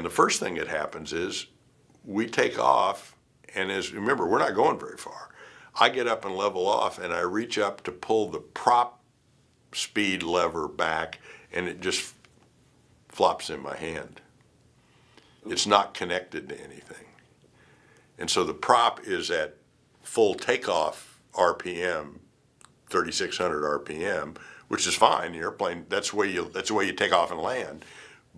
the first thing that happens is we take off, and remember, we're not going very far. I get up and level off, and I reach up to pull the prop speed lever back, and it just flops in my hand. It's not connected to anything. And so the prop is at full takeoff RPM, 3,600 RPM, which is fine. The airplane, that's the way you take off and land.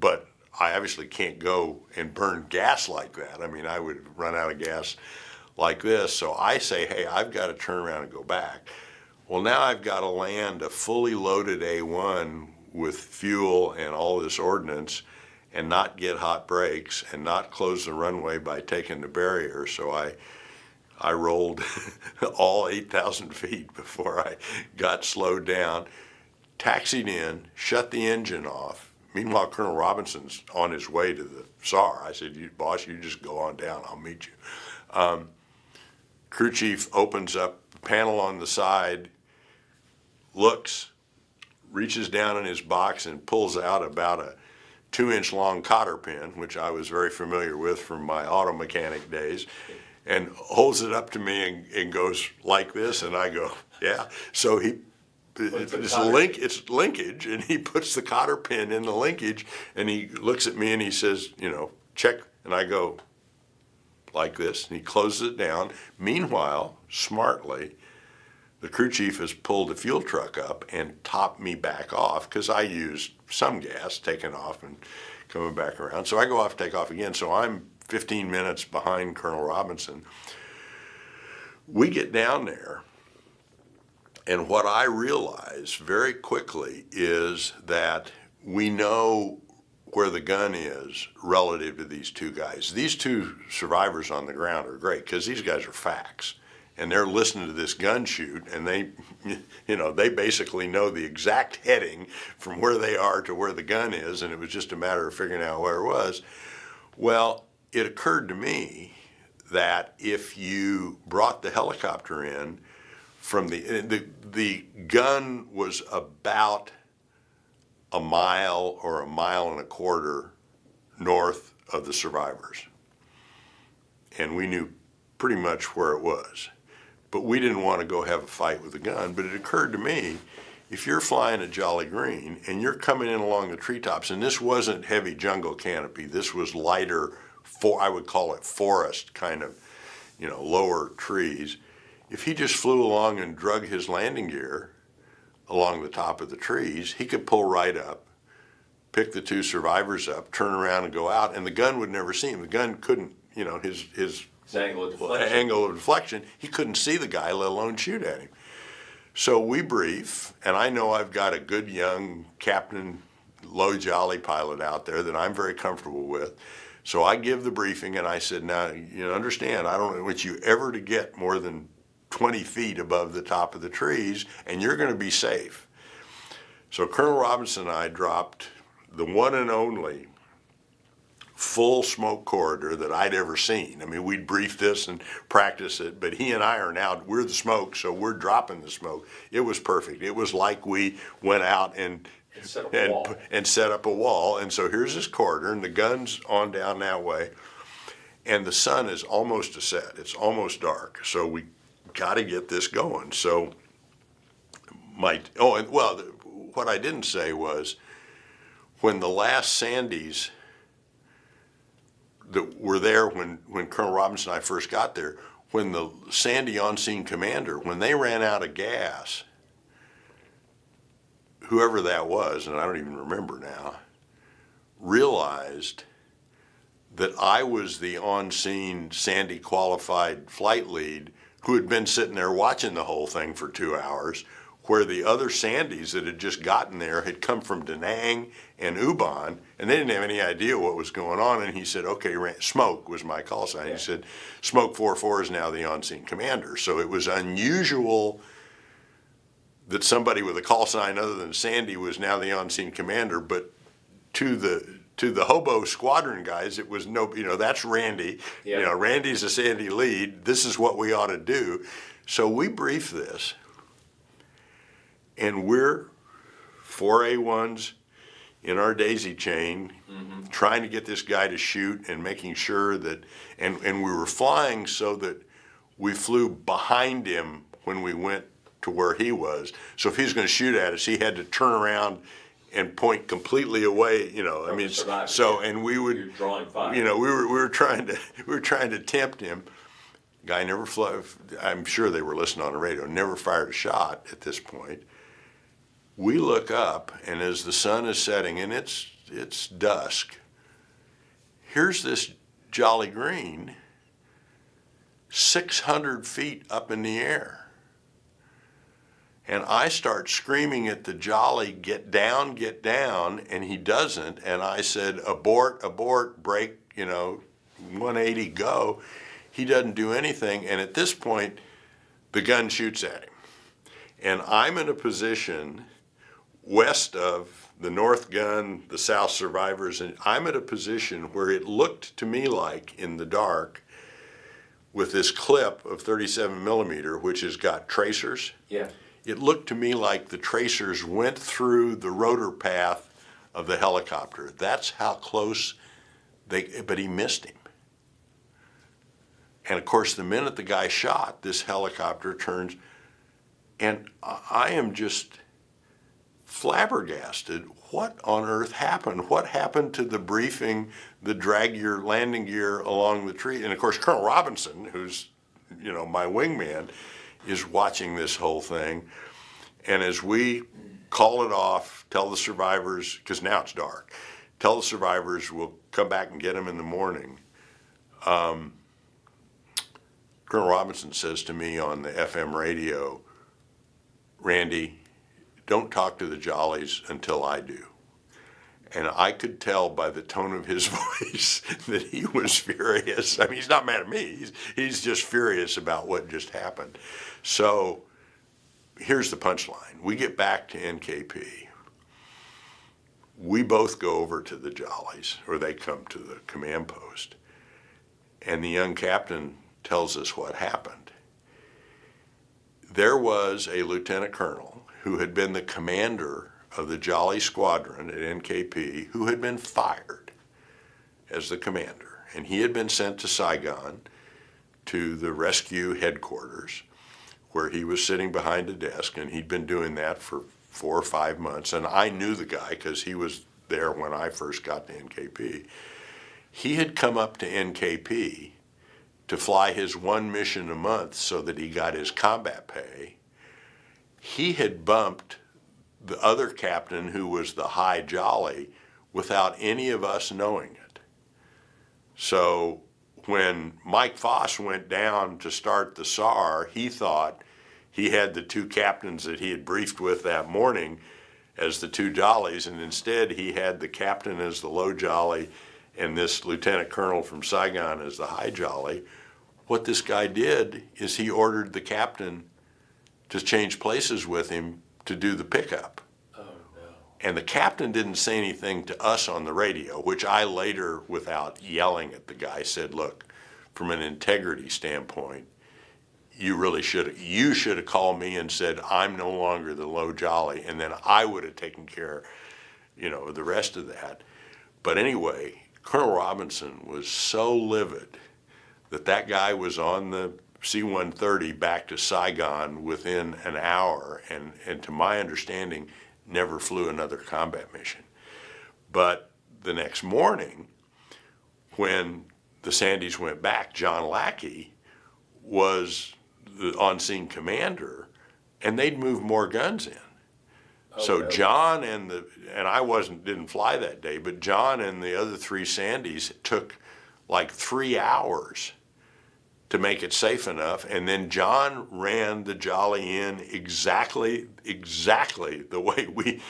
But I obviously can't go and burn gas like that. I mean, I would run out of gas like this. So I say, hey, I've got to turn around and go back. Well, now I've got to land a fully loaded A-1 with fuel and all this ordnance and not get hot brakes and not close the runway by taking the barrier. So I rolled all 8,000 feet before I got slowed down, taxied in, shut the engine off. Meanwhile, Colonel Robinson's on his way to the SAR. I said, boss, you just go on down, I'll meet you. Crew chief opens up the panel on the side, looks, reaches down in his box and pulls out about a 2-inch long cotter pin, which I was very familiar with from my auto mechanic days, and holds it up to me and goes like this, and I go, yeah. So it's linkage, and he puts the cotter pin in the linkage, and he looks at me and he says, check, and I go like this, and he closes it down. Meanwhile, smartly, the crew chief has pulled the fuel truck up and topped me back off because I used some gas taking off and coming back around. So I go off, take off again. So I'm 15 minutes behind Colonel Robinson. We get down there, and what I realize very quickly is that we know where the gun is relative to these two guys. These two survivors on the ground are great because these guys are facts. And they're listening to this gun shoot, and they basically know the exact heading from where they are to where the gun is, and it was just a matter of figuring out where it was. Well, it occurred to me that if you brought the helicopter in from the gun was about a mile or a mile and a quarter north of the survivors, and we knew pretty much where it was. But we didn't want to go have a fight with the gun. But it occurred to me, if you're flying a Jolly Green and you're coming in along the treetops, and this wasn't heavy jungle canopy, this was lighter, I would call it forest kind of, lower trees. If he just flew along and drug his landing gear along the top of the trees, he could pull right up, pick the two survivors up, turn around and go out, and the gun would never see him. The gun couldn't, his angle of deflection, he couldn't see the guy, let alone shoot at him. So we brief, and I know I've got a good young Captain Low Jolly pilot out there that I'm very comfortable with. So I give the briefing, and I said, now, understand, I don't want you ever to get more than 20 feet above the top of the trees, and you're going to be safe. So Colonel Robinson and I dropped the one and only full smoke corridor that I'd ever seen. I mean, we'd brief this and practice it, but he and I we're the smoke, so we're dropping the smoke. It was perfect. It was like we went out and set up a wall. And so here's this corridor, and the gun's on down that way, and the sun is almost to set. It's almost dark, so we got to get this going. So what I didn't say was when the last Sandys that were there when Colonel Robinson and I first got there, when the Sandy on-scene commander, when they ran out of gas, whoever that was, and I don't even remember now, realized that I was the on-scene Sandy qualified flight lead who had been sitting there watching the whole thing for 2 hours, where the other Sandys that had just gotten there had come from Da Nang and Ubon, and they didn't have any idea what was going on. And he said, okay, Smoke was my call sign. He said, Smoke 44 is now the on-scene commander. So it was unusual that somebody with a call sign other than Sandy was now the on-scene commander, but to the hobo squadron guys, it was that's Randy. Yep. Randy's a Sandy lead. This is what we ought to do. So we briefed this, and we're 4 A1s in our daisy chain, trying to get this guy to shoot and making sure that, and we were flying so that we flew behind him when we went to where he was. So if he was going to shoot at us, he had to turn around and point completely away, you know. I mean, so, and we would, You're drawing fire. you know, we were trying to tempt him. Guy never flew. I'm sure they were listening on the radio. Never fired a shot at this point. We look up, and as the sun is setting, and it's dusk, here's this Jolly Green 600 feet up in the air. And I start screaming at the Jolly, get down, and he doesn't. And I said, abort, abort, brake, you know, 180, go. He doesn't do anything, and at this point, the gun shoots at him. And I'm in a position west of the north gun, the south survivors, and I'm at a position where it looked to me like, in the dark, with this clip of 37 millimeter, which has got tracers. Yeah. It looked to me like the tracers went through the rotor path of the helicopter. That's how close but he missed him. And of course, the minute the guy shot, this helicopter turns, and I am just flabbergasted. What on earth happened? What happened to the briefing, the drag your landing gear along the tree? And of course, Colonel Robinson, who's, you know, my wingman, is watching this whole thing. And as we call it off, tell the survivors, because now it's dark, tell the survivors we'll come back and get them in the morning. Colonel Robinson says to me on the FM radio, Randy, don't talk to the Jollies until I do. And I could tell by the tone of his voice that he was furious. I mean, he's not mad at me. He's just furious about what just happened. So here's the punchline. We get back to NKP. We both go over to the Jollies, or they come to the command post. And the young captain tells us what happened. There was a lieutenant colonel who had been the commander of the Jolly Squadron at NKP, who had been fired as the commander. And he had been sent to Saigon to the rescue headquarters, where he was sitting behind a desk, and he'd been doing that for 4 or 5 months. And I knew the guy because he was there when I first got to NKP. He had come up to NKP to fly his one mission a month so that he got his combat pay. He had bumped the other captain, who was the high Jolly, without any of us knowing it. So when Mike Foss went down to start the SAR, he thought he had the two captains that he had briefed with that morning as the two Jollies, and instead he had the captain as the low Jolly and this lieutenant colonel from Saigon as the high Jolly. What this guy did is he ordered the captain to change places with him to do the pickup. Oh, no. And the captain didn't say anything to us on the radio, which I later, without yelling at the guy, said, look, from an integrity standpoint, you should have called me and said, I'm no longer the low Jolly, and then I would have taken care, you know, of the rest of that. But anyway, Colonel Robinson was so livid that guy was on the C-130 back to Saigon within an hour, and to my understanding, never flew another combat mission. But the next morning, when the Sandys went back, John Lackey was the on-scene commander, and they'd moved more guns in. Oh, So really? John and I didn't fly that day, but John and the other 3 Sandys took like 3 hours to make it safe enough, and then John ran the Jolly in exactly the way we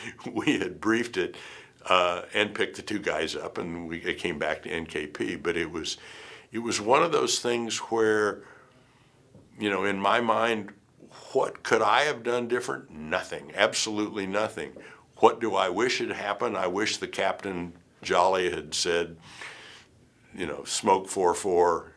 had briefed it, and picked the 2 guys up, and it came back to NKP. But it was one of those things where, you know, in my mind, what could I have done different? Nothing, absolutely nothing. What do I wish had happened? I wish the Captain Jolly had said, you know, smoke 4-4.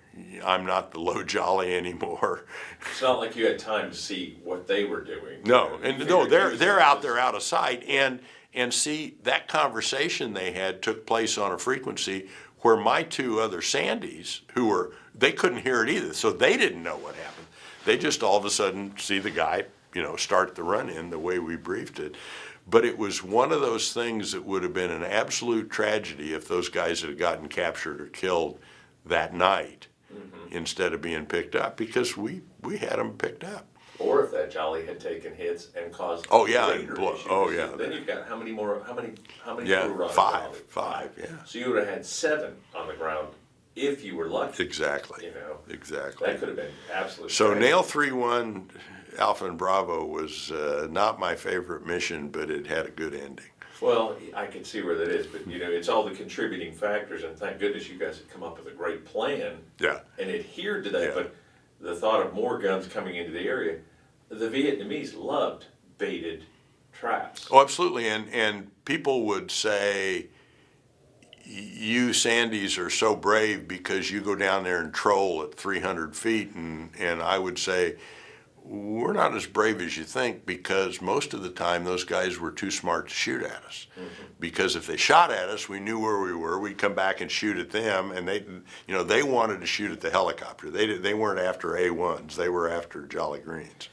I'm not the low Jolly anymore. It's not like you had time to see what they were doing. No, and no, they're out there out of sight, and And see, that conversation they had took place on a frequency where my two other Sandys, they couldn't hear it either, so they didn't know what happened. They just all of a sudden see the guy, start the run-in the way we briefed it. But it was one of those things that would have been an absolute tragedy if those guys had gotten captured or killed that night instead of being picked up, because we had them picked up. Or if that Jolly had taken hits and caused Oh, yeah, greater and issues. oh, yeah. Then you've got how many Yeah, crew were on five, Jolly? yeah. So you would have had 7 on the ground if you were lucky. Exactly. Exactly. That could have been absolutely. So tragic. Nail 3-1 Alpha and Bravo was not my favorite mission, but it had a good ending. Well, I can see where that is, but it's all the contributing factors, and thank goodness you guys had come up with a great plan Yeah. and adhered to that. Yeah. But the thought of more guns coming into the area, the Vietnamese loved baited traps. Oh, absolutely. And people would say, you Sandys are so brave because you go down there and troll at 300 feet. And I would say, we're not as brave as you think, because most of the time those guys were too smart to shoot at us. Because if they shot at us, we knew where we were. We'd come back and shoot at them, and they wanted to shoot at the helicopter. They weren't after A1s. They were after Jolly Greens.